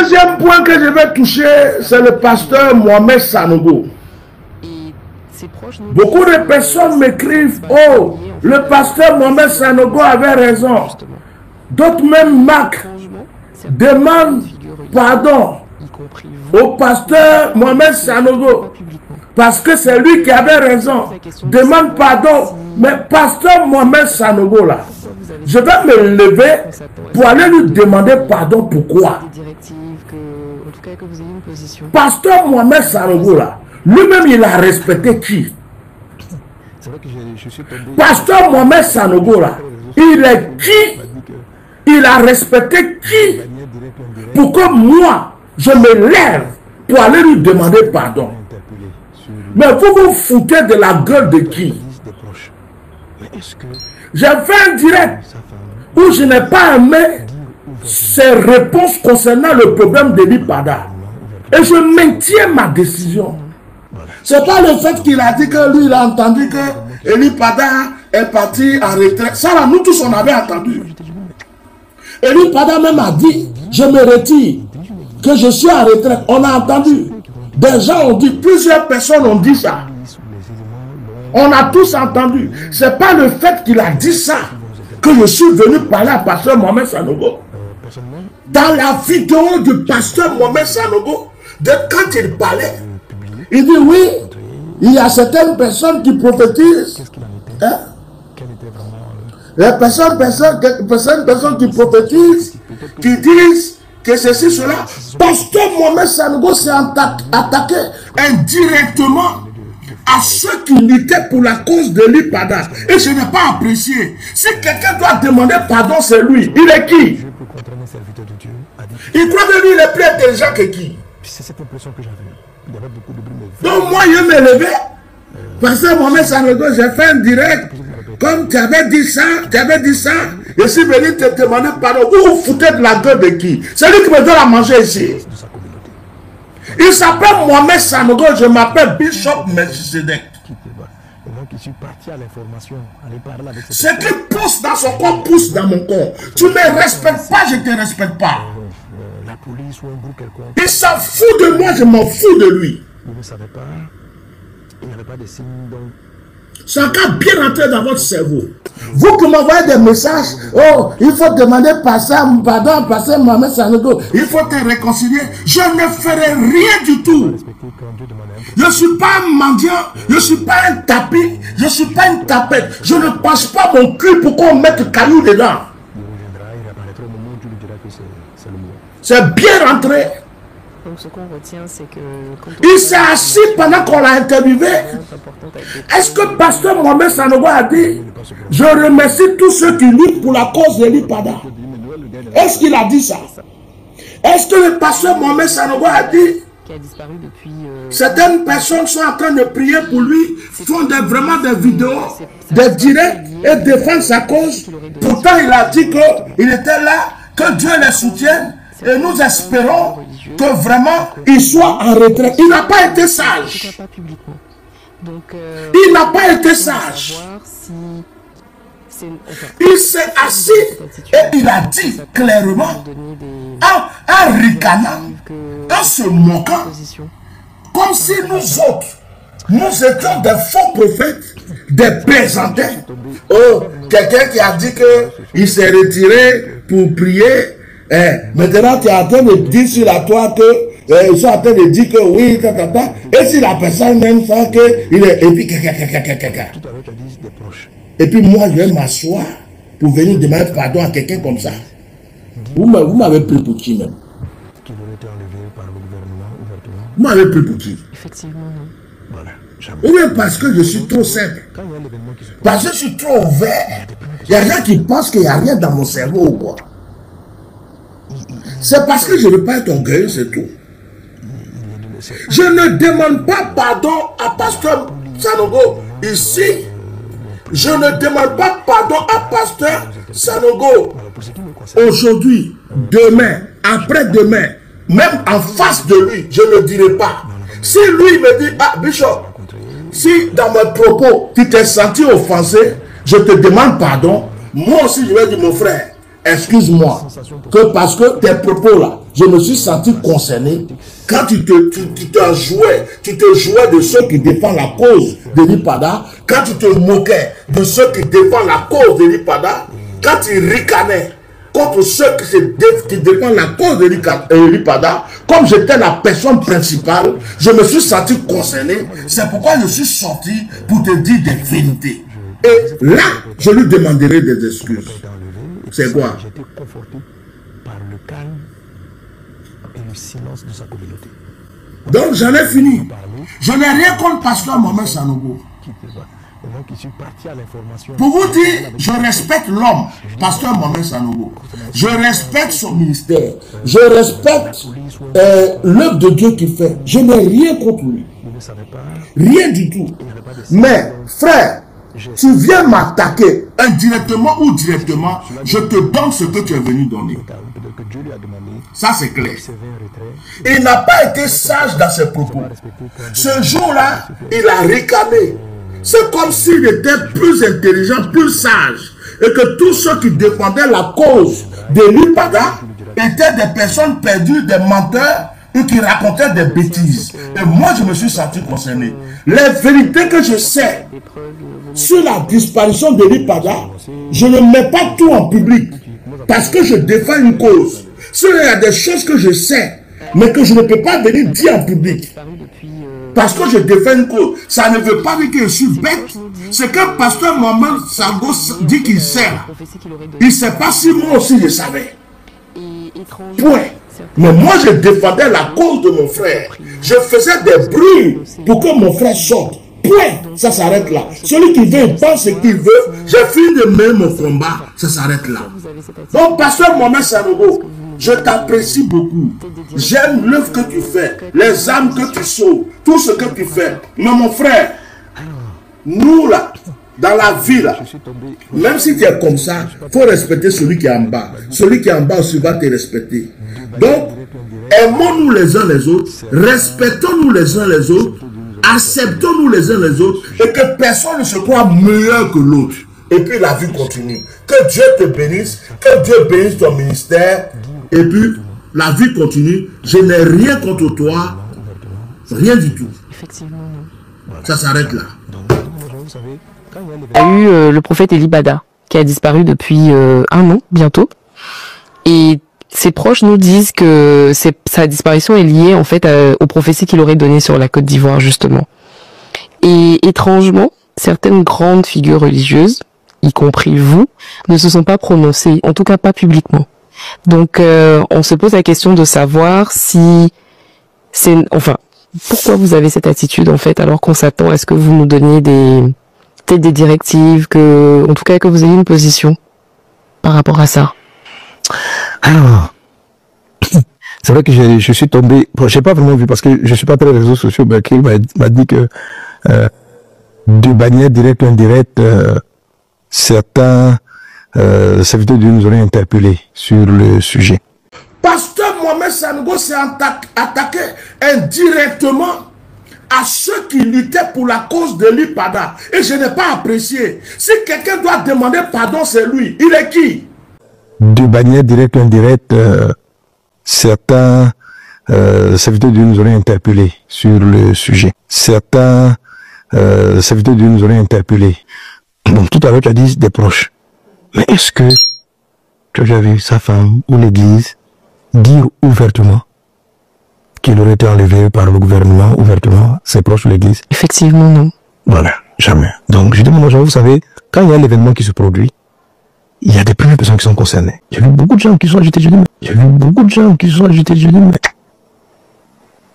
deuxième point que je vais toucher, c'est le pasteur Mohamed Sanogo. Beaucoup de personnes m'écrivent, oh, le pasteur Mohamed Sanogo avait raison. D'autres même Marc demandent pardon au pasteur Mohamed Sanogo parce que c'est lui qui avait raison. Demande pardon. Mais pasteur Mohamed Sanogo là, je vais me lever pour aller lui demander pardon. Pourquoi? Pasteur Mohamed Sanogo là, lui-même il a respecté qui? Pasteur Mohamed Sanogo là, il est qui? Il a respecté qui? Pour que moi, je me lève pour aller lui demander pardon. Mais vous vous foutez de la gueule de qui? J'ai fait un direct où je n'ai pas aimé ses réponses concernant le problème de l'IPADA. Et je maintiens ma décision. Ce n'est pas le fait qu'il a dit que lui, il a entendu que l'IPADA est parti en retraite. Ça là, nous tous, on avait entendu. l'IPADA même a dit, je me retire, que je suis en retraite. On a entendu. Des gens ont dit, plusieurs personnes ont dit ça. On a tous entendu. Ce n'est pas le fait qu'il a dit ça que je suis venu parler à pasteur Mohamed Sanogo. Dans la vidéo du pasteur Mohamed Sanogo, quand il parlait, il dit oui, il y a certaines personnes qui prophétisent. Hein? Les personnes qui prophétisent, qui disent que ceci, cela. Pasteur Mohamed Sanogo s'est attaqué indirectement à ceux qui luttaient pour la cause de l'IPADA. Et je n'ai pas apprécié. Si quelqu'un doit demander pardon, c'est lui. Il est qui? Il croit que lui, il est plus intelligent que qui? C'est cette impression que j'avais. Il y avait beaucoup de bruit. Donc moi, je me levais. Pasteur Mohamed Sanogo, j'ai fait un direct. Comme tu avais dit ça, je suis venu te demander pardon. Vous vous foutez de la gueule de qui? C'est lui qui me donne à manger ici. Il s'appelle Mohamed Sanogo, je m'appelle Bishop Melchizedek. Ce qui pousse dans son corps pousse dans mon corps. Tu ne me respectes pas, je ne te respecte pas. Il s'en fout de moi, je m'en fous de lui. Vous ne savez pas, il n'y avait pas de signe donc. Ça a bien rentré dans votre cerveau. Vous qui m'envoyez des messages, oh, il faut demander pardon, passer Mohamed Sanogo, il faut te réconcilier. Je ne ferai rien du tout. Je ne suis pas un mendiant, je ne suis pas un tapis, je ne suis pas une tapette. Je ne passe pas mon cul pour qu'on mette caillou dedans. C'est bien rentré. Donc ce qu'on retient, c'est que... Il s'est assis pendant qu'on l'a interviewé. Est-ce que pasteur Mohamed Sanogo a dit, je remercie tous ceux qui luttent pour la cause de l'IPADA? Est-ce qu'il a dit ça? Est-ce que le pasteur Mohamed Sanogo a dit, certaines personnes sont en train de prier pour lui, font vraiment des vidéos, des directs et défendent sa cause? Pourtant, il a dit qu'il était là, que Dieu les soutienne. Et nous espérons que vraiment il soit en retraite. Il n'a pas été sage. Il n'a pas été sage. Il s'est assis et il a dit clairement, en ricanant, en se moquant, comme si nous autres, nous étions des faux prophètes, des présentants. Oh, quelqu'un qui a dit qu'il s'est retiré pour prier. Maintenant, tu es en train de dire sur la toile que ils sont en train de dire que oui, et si la personne même sent qu'il est. Et puis moi, je vais m'asseoir pour venir demander pardon à quelqu'un comme ça. Vous m'avez pris pour qui même? Vous m'avez pris pour qui? Effectivement, non. Ou bien parce que je suis trop simple. Parce que je suis trop ouvert. Il y a des gens qui pensent qu'il n'y a rien dans mon cerveau ou quoi. C'est parce que je ne veux pas être orgueilleux, c'est tout. Je ne demande pas pardon à pasteur Sanogo ici. Je ne demande pas pardon à pasteur Sanogo aujourd'hui, demain, après-demain, même en face de lui, je ne dirai pas. Si lui me dit, ah Bishop, si dans mes propos tu t'es senti offensé, je te demande pardon, moi aussi je vais dire mon frère, excuse-moi, que parce que tes propos là, je me suis senti concerné quand tu te jouais de ceux qui défendent la cause de l'IPADA, quand tu te moquais de ceux qui défendent la cause de l'IPADA, quand tu ricanais contre ceux qui défendent la cause de l'IPADA, comme j'étais la personne principale, je me suis senti concerné. C'est pourquoi je suis sorti pour te dire des vérités. Et là, je lui demanderai des excuses. C'est quoi? J'étais conforté par le calme et le silence de sa communauté. Donc j'en ai fini. Je n'ai rien contre Pasteur Mohamed Sanogo. Pour vous dire, je respecte l'homme, Pasteur Mohamed Sanogo. Je respecte son ministère. Je respecte l'œuvre de Dieu qu'il fait. Je n'ai rien contre lui. Rien du tout. Mais, frère, tu viens m'attaquer indirectement ou directement, je te donne ce que tu es venu donner. Ça, c'est clair. Il n'a pas été sage dans ses propos. Ce jour-là, il a ricané. C'est comme s'il était plus intelligent, plus sage. Et que tous ceux qui défendaient la cause de l'IPADA étaient des personnes perdues, des menteurs et qui racontaient des bêtises. Et moi, je me suis senti concerné. Les vérités que je sais sur la disparition de l'IPADA, je ne mets pas tout en public parce que je défends une cause. S'il y a des choses que je sais, mais que je ne peux pas venir dire en public, parce que je défends une cause, ça ne veut pas dire que je suis bête. C'est que Pasteur Mohamed Sanogo dit qu'il sait. Il ne sait pas si moi aussi je savais. Point. Mais moi je défendais la cause de mon frère. Je faisais des bruits pour que mon frère sorte. Point. Ça s'arrête là. Celui qui veut, il pense ce qu'il veut. J'ai fini de mener mon combat. Ça s'arrête là. Donc, Pasteur Mohamed Sanogo, je t'apprécie beaucoup. J'aime l'œuvre que tu fais, les âmes que tu sauves, tout ce que tu fais. Mais mon frère, nous là, dans la vie là, même si tu es comme ça, il faut respecter celui qui est en bas. Celui qui est en bas aussi va te respecter. Donc, aimons-nous les uns les autres, respectons-nous les uns les autres, acceptons-nous les uns les autres, et que personne ne se croit meilleur que l'autre. Et puis la vie continue. Que Dieu te bénisse, que Dieu bénisse ton ministère, et puis la vie continue. Je n'ai rien contre toi, rien du tout. Ça s'arrête là. Il y a eu le prophète Elibada qui a disparu depuis 1 an bientôt, et ses proches nous disent que sa disparition est liée en fait aux prophéties qu'il aurait données sur la Côte d'Ivoire justement. Et étrangement, certaines grandes figures religieuses, y compris vous, ne se sont pas prononcées, en tout cas pas publiquement. Donc on se pose la question de savoir si c'est, enfin, pourquoi vous avez cette attitude en fait alors qu'on s'attend à ce que vous nous donniez peut-être des directives, en tout cas que vous ayez une position par rapport à ça. Alors, c'est vrai que je suis tombé, bon, je n'ai pas vraiment vu parce que je ne suis pas très réseaux sociaux, mais qui m'a dit que de manière directe ou indirecte, certains serviteurs de Dieu nous auraient interpellés sur le sujet. Pasteur Mohamed Sanogo s'est attaqué indirectement à ceux qui luttaient pour la cause de l'IPADA. Et je n'ai pas apprécié. Si quelqu'un doit demander pardon, c'est lui. Il est qui? De manière directe ou indirecte, certains serviteurs de Dieu nous auraient interpellés sur le sujet. Certains serviteurs de Dieu nous auraient interpellés. Donc tout à l'heure tu as dit des proches. Mais est-ce que tu as déjà vu sa femme ou l'église dire ouvertement qu'il aurait été enlevé par le gouvernement, ouvertement, ses proches ou l'église? Effectivement, non. Voilà, jamais. Donc je demande aux gens, vous savez, quand il y a l'événement qui se produit, il y a des premières personnes qui sont concernées. J'ai vu beaucoup de gens qui sont agités, je dis, mais j'ai vu beaucoup de gens qui sont agités, je dis, mais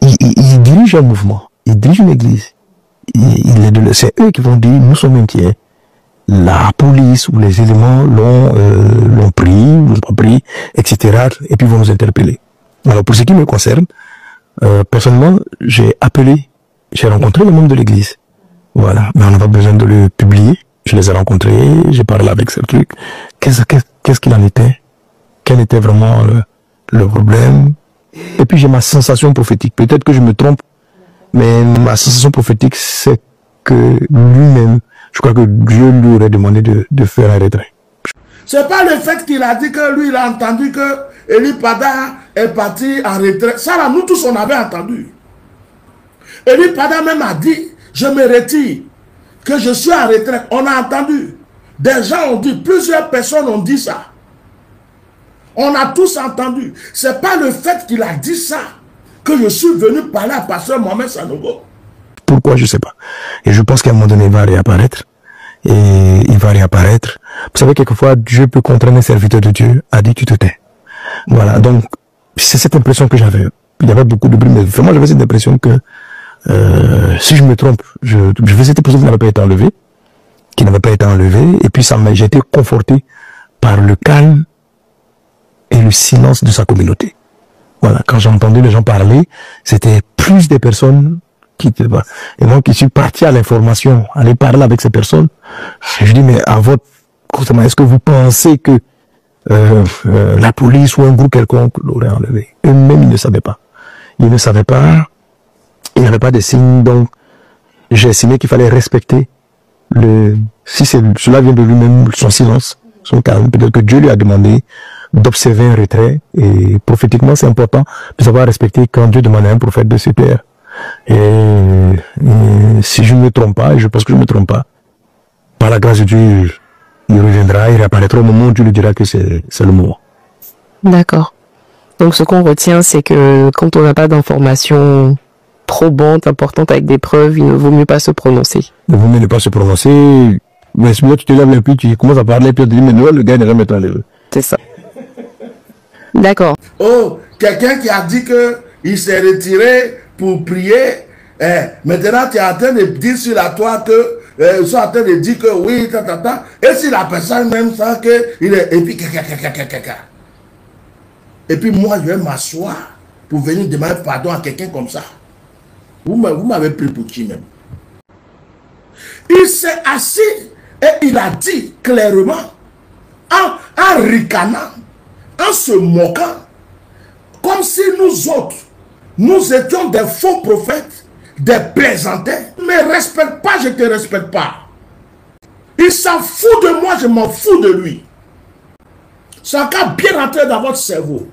ils dirigent un mouvement, ils dirigent une église. C'est eux qui vont dire, nous sommes inquiets. La police ou les éléments l'ont pris, ou l'ont pas pris, etc. Et puis vont nous interpeller. Alors pour ce qui me concerne, personnellement, j'ai rencontré les membres de l'église. Voilà, mais on n'a pas besoin de le publier. Je les ai rencontrés, j'ai parlé avec ce truc. Qu'est-ce qu'il en était? Quel était vraiment le problème? Et puis j'ai ma sensation prophétique. Peut-être que je me trompe, mais ma sensation prophétique, c'est que lui-même, je crois que Dieu lui aurait demandé de faire un retrait. C'est pas le fait qu'il a dit que lui, il a entendu que Eli Pada est parti en retraite. Ça, là, nous tous, on avait entendu. Eli Pada même a dit, je me retire, que je suis en retraite. On a entendu. Des gens ont dit, plusieurs personnes ont dit ça. On a tous entendu. C'est pas le fait qu'il a dit ça que je suis venu parler à Pasteur Mohamed Sanogo. Pourquoi, je ne sais pas. Et je pense qu'à un moment donné, il va réapparaître. Et il va réapparaître. Vous savez, quelquefois, Dieu peut contraindre un serviteur de Dieu à dire tu te tais. Voilà, donc, c'est cette impression que j'avais. Il y avait beaucoup de bruit, mais vraiment, j'avais cette impression que, si je me trompe, je faisais cette personne qui n'avait pas été enlevée, et puis j'ai été conforté par le calme et le silence de sa communauté. Voilà, quand j'ai entendu les gens parler, c'était plus des personnes qui étaient là. Et donc, je suis parti à l'information, aller parler avec ces personnes. Je dis, mais à votre côté, est-ce que vous pensez que la police ou un groupe quelconque l'aurait enlevé? Eux-mêmes, ils ne savaient pas. Ils ne savaient pas. Il n'y avait pas de signes. Donc, j'ai estimé qu'il fallait respecter si cela vient de lui-même, son silence, son calme. Peut-être que Dieu lui a demandé d'observer un retrait. Et prophétiquement, c'est important de savoir respecter quand Dieu demande à un prophète de se taire. Et si je ne me trompe pas, et je pense que je ne me trompe pas, par la grâce de Dieu, il reviendra, il réapparaîtra au moment où Dieu lui dira que c'est le moment. D'accord. Donc ce qu'on retient, c'est que quand on n'a pas d'informations probantes, importantes, avec des preuves, il ne vaut mieux pas se prononcer. Il vaut mieux ne pas se prononcer. Mais si tu te lèves et puis tu commences à parler, puis tu dis, mais non, le gars n'est jamais enlevé. C'est ça. D'accord. Oh, quelqu'un qui a dit qu'il s'est retiré pour prier. Maintenant, tu es en train de dire sur la toile que ils sont en train de dire que oui, et si la personne même sent qu'il est. Et puis, et puis moi, je vais m'asseoir pour venir demander pardon à quelqu'un comme ça. Vous m'avez pris pour qui même? Il s'est assis et il a dit clairement, en ricanant, en se moquant, comme si nous autres, nous étions des faux prophètes, des plaisantins. Ne me respecte pas, je ne te respecte pas. Il s'en fout de moi, je m'en fous de lui. Ça a qu'à bien rentrer dans votre cerveau.